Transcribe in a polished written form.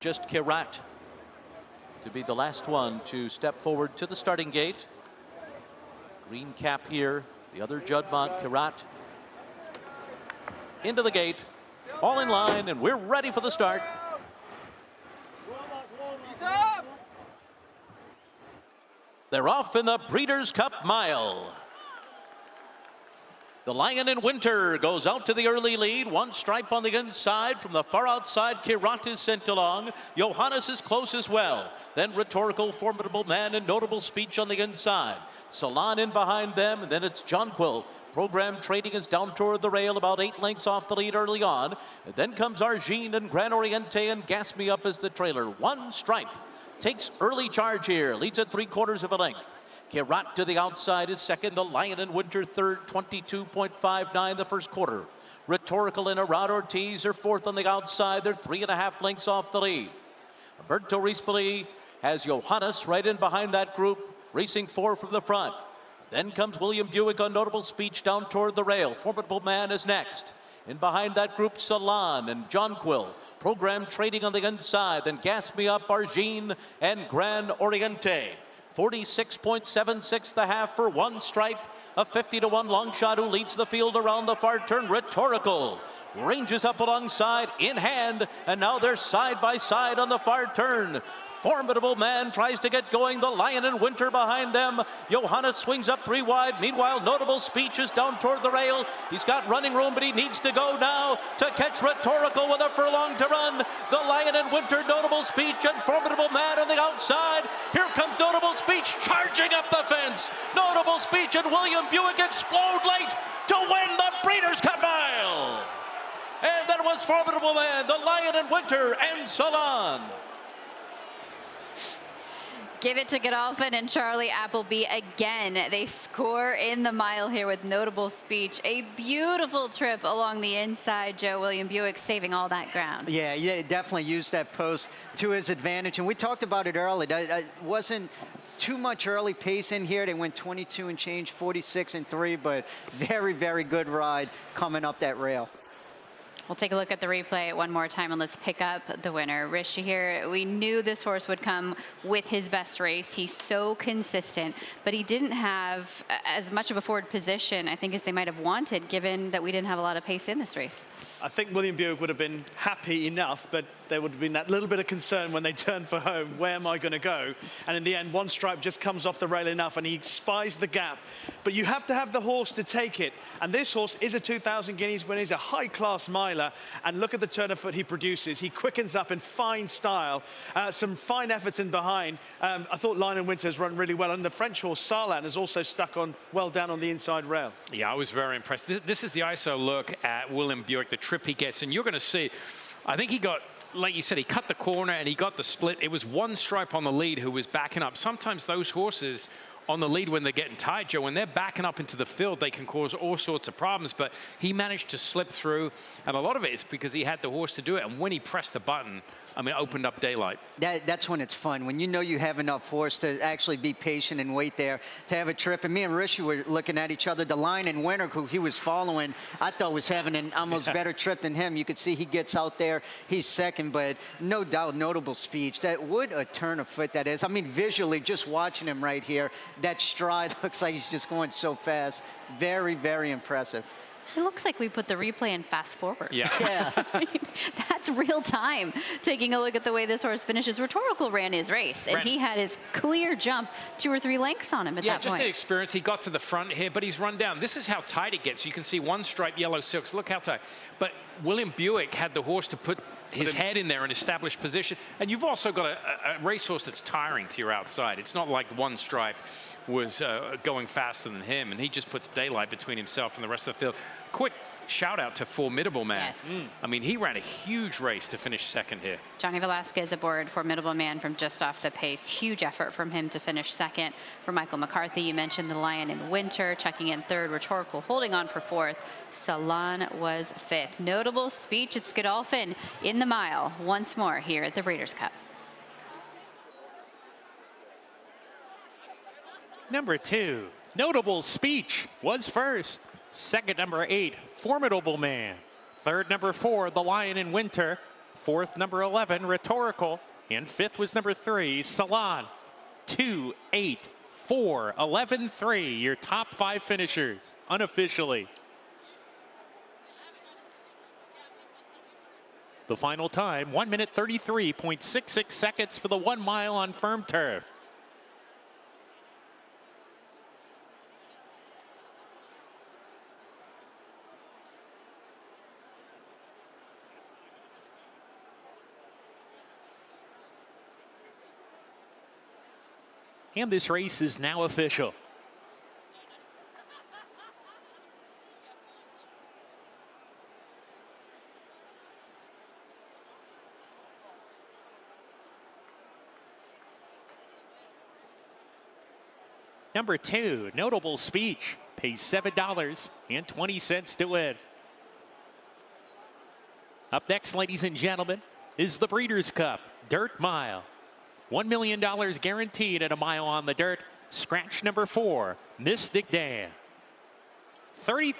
Just Kirat to be the last one to step forward to the starting gate. Green cap here, the other Judmont, Kirat. Into the gate, all in line, and we're ready for the start. They're off in the Breeders' Cup Mile. The Lion in Winter goes out to the early lead. One stripe on the inside. From the far outside, Kirat is sent along. Johannes is close as well. Then Rhetorical, Formidable Man, and Notable Speech on the inside. Salon in behind them, and then it's Jonquil. Program Trading is down toward the rail, about 8 lengths off the lead early on. And then comes Argine and Gran Oriente and Gas Me Up as the trailer. One stripe takes early charge here, leads at 3/4 of a length. Kirat to the outside is second. The Lion in Winter third, 22.59 the first quarter. Rhetorical and Arad Ortiz are fourth on the outside. They're 3.5 lengths off the lead. Alberto Rispoli has Johannes right in behind that group, racing 4 from the front. Then comes William Buick on Notable Speech down toward the rail. Formidable Man is next. In behind that group, Salon and Jonquil. Program Trading on the inside. Then Gas Me Up, Argine, and Gran Oriente. 46.76 the half for one stripe. A 50-1 long shot who leads the field around the far turn. Rhetorical ranges up alongside in hand, and now they're side by side on the far turn. Formidable Man tries to get going. The Lion in Winter behind them. Johannes swings up 3 wide. Meanwhile, Notable Speech is down toward the rail. He's got running room, but he needs to go now to catch Rhetorical with a furlong to run. The Lion in Winter, Notable Speech, and Formidable Man on the outside. Here comes Notable Speech charging up the fence. Notable Speech and William Buick explode late to win the Breeders' Cup Mile. And that was Formidable Man, the Lion in Winter, and Salon. Give it to Godolphin and Charlie Appleby again. They score in the mile here with Notable Speech. A beautiful trip along the inside. Joe, William Buick saving all that ground. Yeah, definitely used that post to his advantage. And we talked about it early. It wasn't too much early pace in here. They went 22 and change, 46 and 3, but very, very good ride coming up that rail. We'll take a look at the replay one more time, and let's pick up the winner. Rishi here, we knew this horse would come with his best race. He's so consistent, but he didn't have as much of a forward position, I think, as they might have wanted, given that we didn't have a lot of pace in this race. I think William Buick would have been happy enough, but there would have been that little bit of concern when they turned for home. Where am I going to go? And in the end, one stripe just comes off the rail enough, and he spies the gap. But you have to have the horse to take it. And this horse is a 2,000 guineas winner. He's a high-class miler. And look at the turn of foot he produces. He quickens up in fine style. Some fine efforts in behind. I thought Lion in Winter has run really well. And the French horse, Sarlan, has also stuck on well down on the inside rail. Yeah, I was very impressed. This is the ISO look at William Buick, the trip he gets. And you're going to see, I think he got, like you said, he cut the corner and he got the split. It was one stripe on the lead who was backing up. Sometimes those horses on the lead, when they're getting tight, Joe, when they're backing up into the field, they can cause all sorts of problems. But he managed to slip through, and a lot of it is because he had the horse to do it. And when he pressed the button, I mean, it opened up daylight. That's when it's fun, when you know you have enough horse to actually be patient and wait there to have a trip. And me and Rishi were looking at each other. The Lion in Winter, who he was following, I thought was having an almost better trip than him. You could see he gets out there. He's second, but no doubt, Notable Speech. What a turn of foot that is. I mean, visually, just watching him right here, that stride looks like he's just going so fast. Very, very impressive. It looks like we put the replay in fast forward. Yeah. I mean, that's real time. Taking a look at the way this horse finishes. Rhetorical ran his race, and he had his clear jump 2 or 3 lengths on him at that point. Yeah, just the experience. He got to the front here, but he's run down. This is how tight it gets. You can see one stripe yellow silks. Look how tight. But William Buick had the horse to put his head in there and establish position. And you've also got a racehorse that's tiring to your outside. It's not like one stripe was going faster than him, and he just puts daylight between himself and the rest of the field. Quick shout out to Formidable Man. Yes. I mean, he ran a huge race to finish second here. Johnny Velasquez aboard Formidable Man from just off the pace. Huge effort from him to finish second. For Michael McCarthy, you mentioned the Lion in Winter, checking in third. Rhetorical holding on for fourth. Salon was fifth. Notable Speech, it's Godolphin in the mile once more here at the Breeders' Cup. Number 2, Notable Speech was first. Second, number 8, Formidable Man. Third, number 4, The Lion in Winter. Fourth, number 11, Rhetorical. And fifth was number 3, Salon. 2, 8, 4, 11, 3. Your top 5 finishers, unofficially. The final time, 1 minute 33.66 seconds for the 1 mile on firm turf. And this race is now official. Number 2, Notable Speech, pays $7.20 to win. Up next, ladies and gentlemen, is the Breeders' Cup Dirt Mile. $1 million guaranteed at a mile on the dirt. Scratch number 4, Mystic Dan. 33.